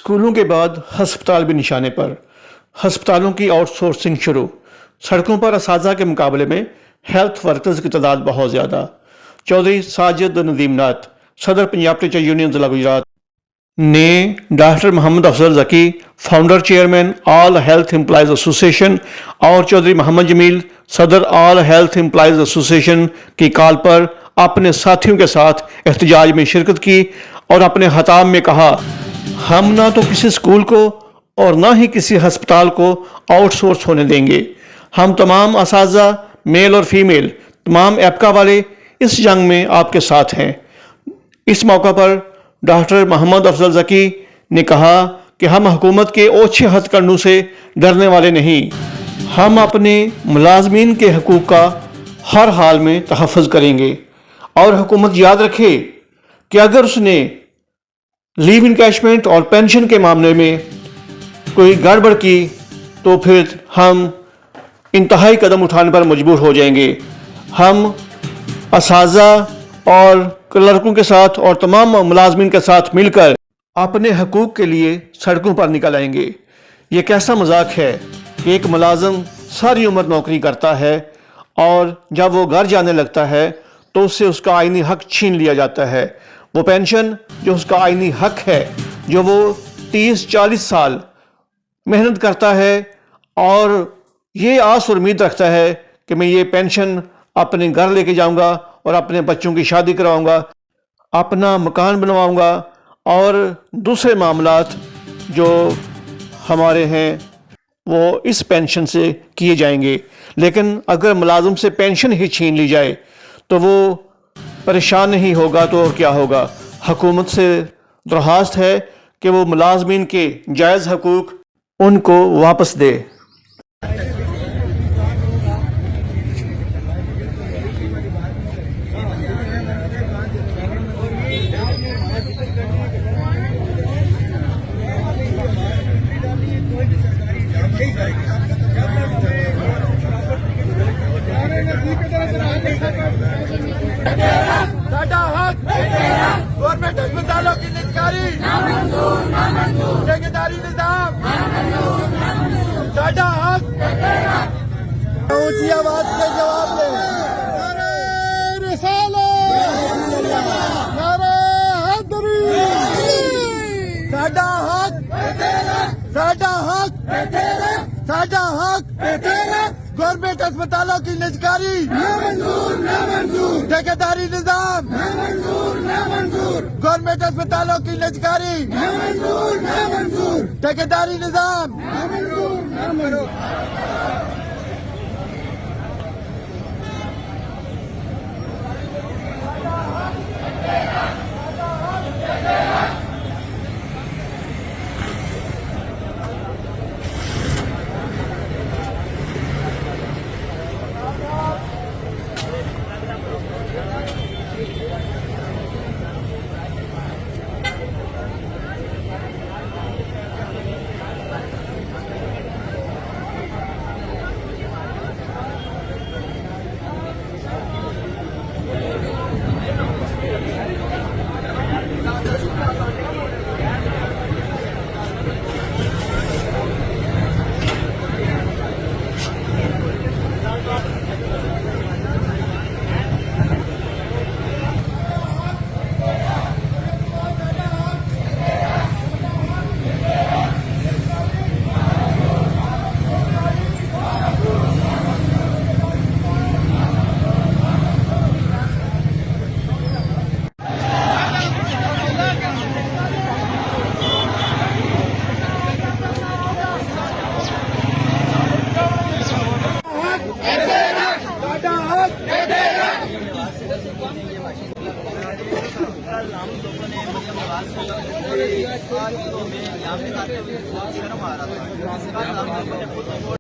स्कूलों के बाद हस्पताल भी निशाने पर। हस्पतालों की आउटसोर्सिंग शुरू। सड़कों पर असाजा के मुकाबले में हेल्थ वर्कर्स की तादाद बहुत ज़्यादा। चौधरी साजिद नदीम नाथ, सदर पंजाब टीचर यूनियन जिला गुजरात ने doctor Muhammad Afzal Zaki, founder chairman all health employees association और चौधरी मोहम्मद जमील, सदर ऑल हेल्थ एम्प्लॉयज़ एसोसिएशन की कॉल पर अपने साथियों के साथ एहतजाज में शिरकत की और अपने खिताब में कहा, हम ना तो किसी स्कूल को और ना ही किसी हस्पताल को आउटसोर्स होने देंगे। हम तमाम असातिज़ा मेल और फीमेल, तमाम एपका वाले इस जंग में आपके साथ हैं। इस मौका पर डॉक्टर मोहम्मद अफजल ज़की ने कहा कि हम हुकूमत के ओछे हथकंडों से डरने वाले नहीं। हम अपने मुलाजमीन के हकूक़ का हर हाल में तहफ़्फ़ुज़ करेंगे और हुकूमत याद रखे कि अगर उसने लीव इनकैशमेंट और पेंशन के मामले में कोई गड़बड़ की तो फिर हम इंतहाई कदम उठाने पर मजबूर हो जाएंगे। हम असातिज़ा और क्लर्कों के साथ और तमाम मुलाजमीन के साथ मिलकर अपने हकूक़ के लिए सड़कों पर निकल आएंगे। ये कैसा मजाक है कि एक मुलाजिम सारी उम्र नौकरी करता है और जब वो घर जाने लगता है तो उससे उसका आईनी हक छीन लिया जाता है। वो पेंशन जो उसका आईनी हक है, जो वो 30-40 साल मेहनत करता है और ये आस और उम्मीद रखता है कि मैं ये पेंशन अपने घर लेके जाऊंगा और अपने बच्चों की शादी करवाऊंगा, अपना मकान बनवाऊंगा और दूसरे मामलात जो हमारे हैं वो इस पेंशन से किए जाएंगे। लेकिन अगर मुलाजिम से पेंशन ही छीन ली जाए तो वो परेशान नहीं होगा तो और क्या होगा। हुकूमत से दरख्वास्त है कि वो मुलाजमीन के जायज़ हकूक़ उनको वापस दे। साडा हक गवर्नमेंट अस्पतालों की निजकारी ठेकेदारी निजाम साडा हक ऊंची आवाज से जवाब दे। नारे रिसालत, नारे हैदरी, साडा हक, साडा हक, साडा हक गवर्नमेंट अस्पतालों की निजकारी ठेकेदारी निजाम गवर्नमेंट अस्पतालों की निजकारी ठेकेदारी निजाम। में यहाँ पे शर्म आ रहा था।